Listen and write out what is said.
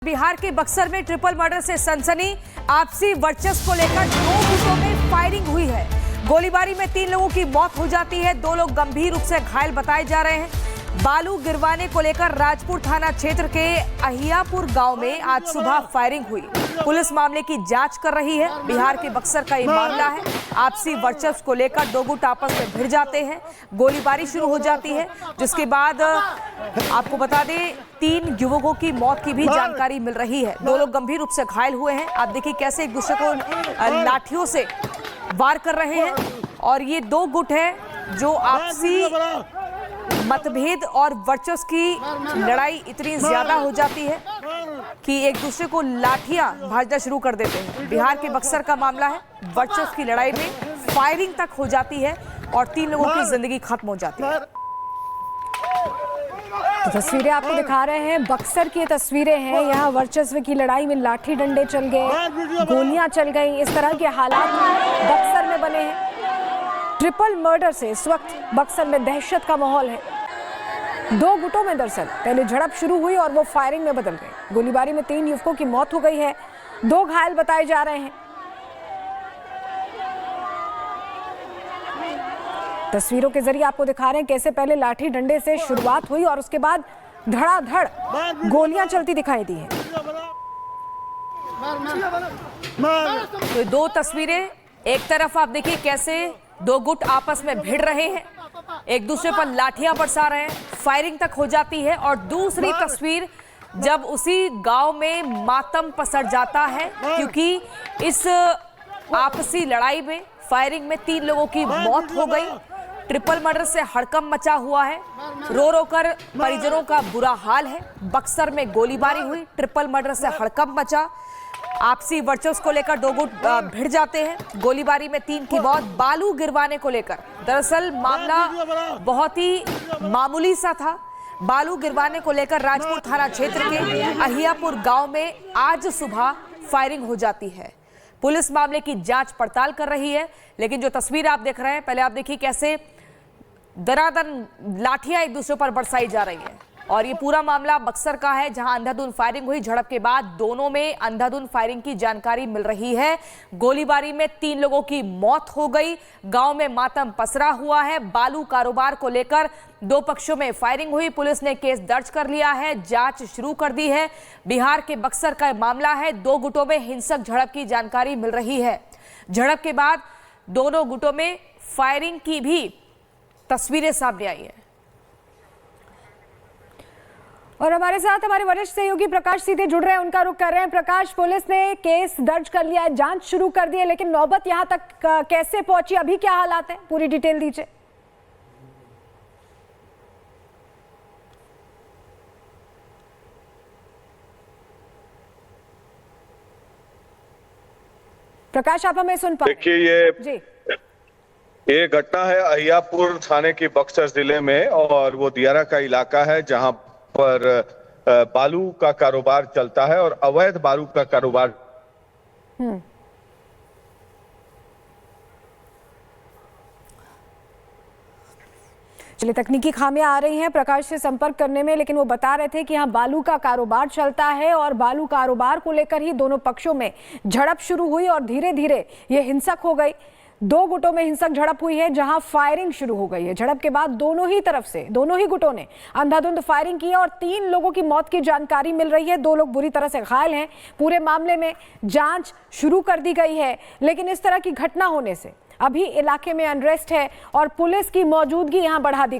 बिहार के बक्सर में triple murder से सनसनी। आपसी वर्चस्व को लेकर 2 गुटों में फायरिंग हुई है। गोलीबारी में 3 लोगों की मौत हो जाती है, 2 लोग गंभीर रूप से घायल बताए जा रहे हैं। बालू गिरवाने को लेकर राजपुर थाना क्षेत्र के अहियापुर गांव में आज सुबह फायरिंग हुई। पुलिस मामले की जांच कर रही है। बिहार के बक्सर का ये मामला है। आपसी वर्चस्व को लेकर 2 गुट आपस में भिड़ जाते हैं, गोलीबारी शुरू हो जाती है, जिसके बाद आपको बता दें 3 युवकों की मौत की भी जानकारी मिल रही है। 2 लोग गंभीर रूप से घायल हुए हैं। आप देखिए कैसे एक दूसरे को लाठियों से वार कर रहे हैं। और ये 2 गुट है जो आपसी मतभेद और वर्चस्व की लड़ाई इतनी ज्यादा हो जाती है कि एक दूसरे को लाठियां भाजना शुरू कर देते हैं। बिहार के बक्सर का मामला है। वर्चस्व की लड़ाई में फायरिंग तक हो जाती है और 3 लोगों की जिंदगी खत्म हो जाती है। तो तस्वीरें आपको दिखा रहे हैं, बक्सर की तस्वीरें हैं। यहाँ वर्चस्व की लड़ाई में लाठी डंडे चल गए, गोलियां चल गई, इस तरह के हालात बक्सर में बने हैं। ट्रिपल मर्डर से इस वक्त बक्सर में दहशत का माहौल है। 2 गुटों में दरअसल पहले झड़प शुरू हुई और वो फायरिंग में बदल गई। गोलीबारी में 3 युवकों की मौत हो गई है, 2 घायल बताए जा रहे हैं। तस्वीरों के जरिए आपको दिखा रहे हैं कैसे पहले लाठी डंडे से शुरुआत हुई और उसके बाद धड़ाधड़ गोलियां चलती दिखाई दी हैं। तो 2 तस्वीरें, एक तरफ आप देखिए कैसे 2 गुट आपस में भिड़ रहे हैं, एक दूसरे पर लाठियां बरसा रहे हैं, फायरिंग तक हो जाती है। और दूसरी तस्वीर जब उसी गांव में मातम पसर जाता है, क्योंकि इस आपसी लड़ाई में फायरिंग में 3 लोगों की मौत हो गई। ट्रिपल मर्डर से हड़कंप मचा हुआ है, रो रो कर परिजनों का बुरा हाल है। बक्सर में गोलीबारी हुई, ट्रिपल मर्डर से हड़कंप मचा। आपसी वर्चस्व को लेकर 2 गुट भिड़ जाते हैं। गोलीबारी में 3 की मौत। बालू गिरवाने को लेकर दरअसल मामला बहुत ही मामूली सा था। बालू गिरवाने को लेकर राजपुर थाना क्षेत्र के अहियापुर गांव में आज सुबह फायरिंग हो जाती है। पुलिस मामले की जांच पड़ताल कर रही है, लेकिन जो तस्वीर आप देख रहे हैं, पहले आप देखिए कैसे दरादर लाठियां एक दूसरे पर बरसाई जा रही हैं। और ये पूरा मामला बक्सर का है, जहां अंधाधुंध फायरिंग हुई। झड़प के बाद दोनों में अंधाधुंध फायरिंग की जानकारी मिल रही है। गोलीबारी में 3 लोगों की मौत हो गई। गांव में मातम पसरा हुआ है। बालू कारोबार को लेकर 2 पक्षों में फायरिंग हुई। पुलिस ने केस दर्ज कर लिया है, जांच शुरू कर दी है। बिहार के बक्सर का मामला है। 2 गुटों में हिंसक झड़प की जानकारी मिल रही है। झड़प के बाद दोनों गुटों में फायरिंग की भी तस्वीरें सामने आई है। और हमारे साथ हमारे वरिष्ठ सहयोगी प्रकाश सीधे जुड़ रहे हैं, उनका रुख कर रहे हैं। प्रकाश, पुलिस ने केस दर्ज कर लिया है, जांच शुरू कर दी है, लेकिन नौबत यहां तक कैसे पहुंची, अभी क्या हालात हैं, पूरी डिटेल दीजिए। प्रकाश, आप हमें सुन पा रहे हैं? देखिए, ये घटना है अहियापुर थाने की बक्सर जिले में, और वो दियारा का इलाका है जहां पर बालू का कारोबार चलता है और अवैध बालू का कारोबार। चलिए, तकनीकी खामियां आ रही हैं प्रकाश से संपर्क करने में, लेकिन वो बता रहे थे कि यहाँ बालू का कारोबार चलता है और बालू कारोबार को लेकर ही दोनों पक्षों में झड़प शुरू हुई और धीरे धीरे ये हिंसक हो गई। 2 गुटों में हिंसक झड़प हुई है, जहां फायरिंग शुरू हो गई है। झड़प के बाद दोनों ही तरफ से दोनों ही गुटों ने अंधाधुंध फायरिंग की है और 3 लोगों की मौत की जानकारी मिल रही है। 2 लोग बुरी तरह से घायल हैं। पूरे मामले में जांच शुरू कर दी गई है, लेकिन इस तरह की घटना होने से अभी इलाके में अनरेस्ट है और पुलिस की मौजूदगी यहां बढ़ा दी गई।